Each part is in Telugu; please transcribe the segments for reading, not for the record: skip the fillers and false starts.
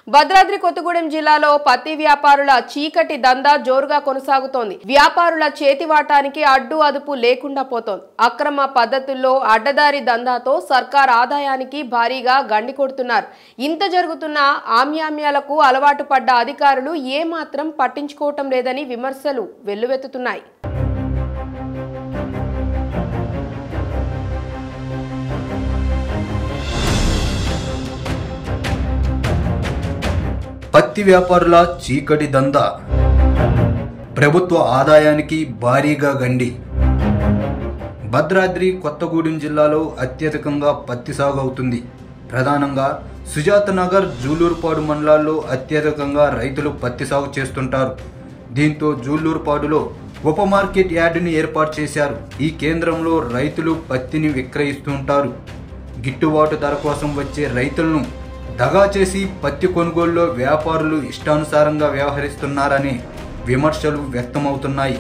భద్రాద్రి కొత్తగూడెం జిల్లాలో పత్తి వ్యాపారుల చీకటి దందా జోరుగా కొనసాగుతోంది. వ్యాపారుల చేతివాటానికి అడ్డు అదుపు లేకుండా పోతోంది. అక్రమ పద్ధతుల్లో అడ్డదారి దందాతో సర్కార్ ఆదాయానికి భారీగా గండి కొడుతున్నారు. ఇంత జరుగుతున్న ఆమ్యామ్యాలకు అలవాటు పడ్డ అధికారులు ఏమాత్రం పట్టించుకోవటం లేదని విమర్శలు వెల్లువెత్తుతున్నాయి. పత్తి వ్యాపారుల చీకటి దందా, ప్రభుత్వ ఆదాయానికి భారీగా గండి. భద్రాద్రి కొత్తగూడెం జిల్లాలో అత్యధికంగా పత్తి సాగు అవుతుంది. ప్రధానంగా సుజాత నగర్, జూలూరుపాడు మండలాల్లో అత్యధికంగా రైతులు పత్తి సాగు చేస్తుంటారు. దీంతో జూలూరుపాడులో ఉప మార్కెట్ యార్డుని ఏర్పాటు చేశారు. ఈ కేంద్రంలో రైతులు పత్తిని విక్రయిస్తుంటారు. గిట్టుబాటు ధర కోసం వచ్చే రైతులను దగా చేసి పత్తి కొనుగోలులో వ్యాపారులు ఇష్టానుసారంగా వ్యవహరిస్తున్నారనే విమర్శలు వ్యక్తమవుతున్నాయి.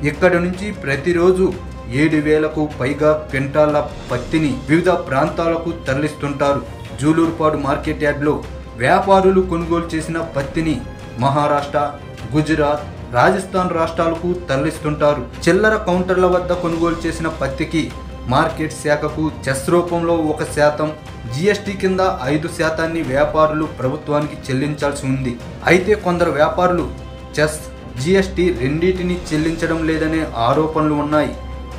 ఇక్కడి నుంచి ప్రతిరోజు 7,000కు పైగా క్వింటాల పత్తిని వివిధ ప్రాంతాలకు తరలిస్తుంటారు. జూలూరుపాడు మార్కెట్ యార్డ్లో వ్యాపారులు కొనుగోలు చేసిన పత్తిని మహారాష్ట్ర, గుజరాత్, రాజస్థాన్ రాష్ట్రాలకు తరలిస్తుంటారు. చిల్లర కౌంటర్ల వద్ద కొనుగోలు చేసిన పత్తికి మార్కెట్ శాఖకు చెస్ రూపంలో 1% జీఎస్టీ కింద 5% వ్యాపారులు ప్రభుత్వానికి చెల్లించాల్సి ఉంది. అయితే కొందరు వ్యాపారులు చెస్, జీఎస్టీ రెండింటిని చెల్లించడం లేదనే ఆరోపణలు ఉన్నాయి.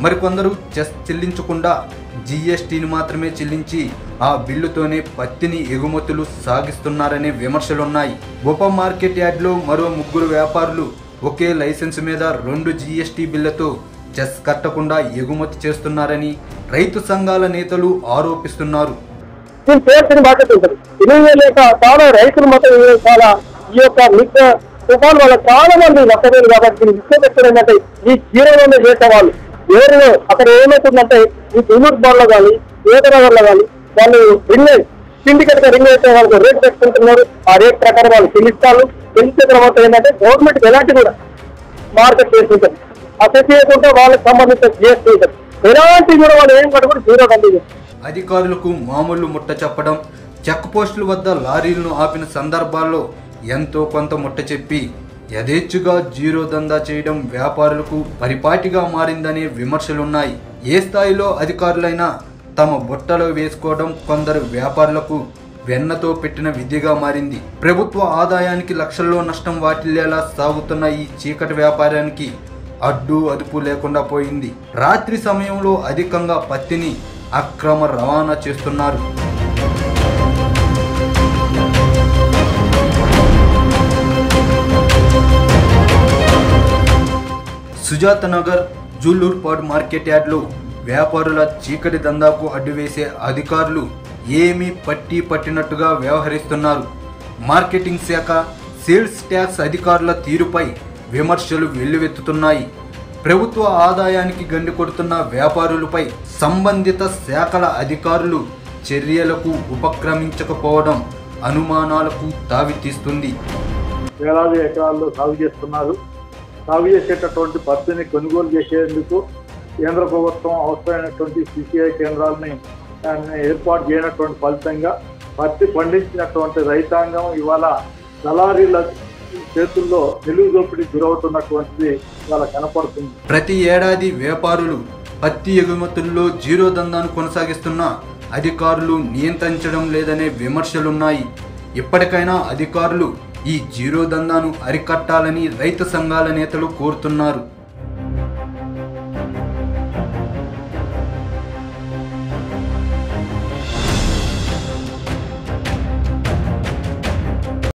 మరికొందరు చెస్ చెల్లించకుండా జీఎస్టీని మాత్రమే చెల్లించి ఆ బిల్లుతోనే పత్తిని ఎగుమతులు సాగిస్తున్నారనే విమర్శలున్నాయి. ఉప మార్కెట్ యార్డ్లో మరో 3 వ్యాపారులు ఒకే లైసెన్స్ మీద 2 జీఎస్టీ బిల్లుతో చెస్ కట్టకుండా ఎగుమతి చేస్తున్నారని రైతు సంఘాల నేతలు ఆరోపిస్తున్నారు. చాలా రైతులు మొత్తం చాలా ఈ యొక్క మిగతా తుఫాన్ వల్ల చాలా మంది నష్టపోయారు. కాబట్టి విషయం ఏంటంటే ఈ జీరోలోనే చేసే వాళ్ళు ఎవరు అక్కడ ఏమవుతుందంటే ఈ దినూర్ బాల్లో కానీ ఏదనగర్లో కానీ వాళ్ళు సిండికేట్ గా రింగ్ అయితే వాళ్ళకి రేట్ పెట్టుకుంటున్నారు. ఆ రేట్ ప్రకారం వాళ్ళు చెల్లిస్తారు. చెల్లించిన తర్వాత ఏంటంటే గవర్నమెంట్ ఎలాంటి కూడా మార్కెట్ చేసుకుంటారు. అసోసియేషన్ వాళ్ళకి సంబంధించిన జిఎస్టీ ఎలాంటి కూడా వాళ్ళు ఏం కట్టుకుంటే జీరో కంపెనీ. అధికారులకు మామూలు ముట్ట చెప్పడం, చెక్ పోస్టుల వద్ద లారీలను ఆపిన సందర్భాల్లో ఎంతో కొంత ముట్ట చెప్పి యథేచ్ఛగా జీరో దందా చేయడం వ్యాపారులకు పరిపాటిగా మారిందనే విమర్శలున్నాయి. ఏ స్థాయిలో అధికారులైనా తమ బుట్టలో వేసుకోవడం కొందరు వ్యాపారులకు వెన్నతో పెట్టిన విధిగా మారింది. ప్రభుత్వ ఆదాయానికి లక్షల్లో నష్టం వాటిల్లేలా సాగుతున్న ఈ చీకటి వ్యాపారానికి అడ్డు అదుపు లేకుండా పోయింది. రాత్రి సమయంలో అధికంగా పత్తిని అక్రమ రవాణా చేస్తున్నారు. సుజాత నగర్, జూలూరుపాడు మార్కెట్ యార్డ్లో వ్యాపారుల చీకటి దందాకు అడ్డువేసే అధికారులు ఏమీ పట్టినట్టుగా వ్యవహరిస్తున్నారు. మార్కెటింగ్ శాఖ, సేల్స్ ట్యాక్స్ అధికారుల తీరుపై విమర్శలు వెల్లువెత్తుతున్నాయి. ప్రభుత్వ ఆదాయానికి గండి కొడుతున్న వ్యాపారులపై సంబంధిత శాఖల అధికారులు చర్యలకు ఉపక్రమించకపోవడం అనుమానాలకు తావితీస్తుంది. వేలాది ఎకరాల్లో సాగు చేస్తున్నారు. సాగు చేసేటటువంటి పత్తిని కొనుగోలు చేసేందుకు కేంద్ర ప్రభుత్వం అవసరమైనటువంటి సిసిఐ కేంద్రాలని ఏర్పాటు చేయనటువంటి ఫలితంగా పత్తి పండించినటువంటి రైతాంగం ఇవాళ దళారీల చేతుల్లో నిలువు దోపిడీ గురవుతున్నటువంటిది ఇవాళ కనపడుతుంది. ప్రతి ఏడాది వ్యాపారులు పత్తి ఎగుమతుల్లో జీరో దందాను కొనసాగిస్తున్న అధికారులు నియంత్రించడం లేదనే విమర్శలున్నాయి. ఇప్పటికైనా అధికారులు ఈ జీరో దందాను అరికట్టాలని రైతు సంఘాల నేతలు కోరుతున్నారు.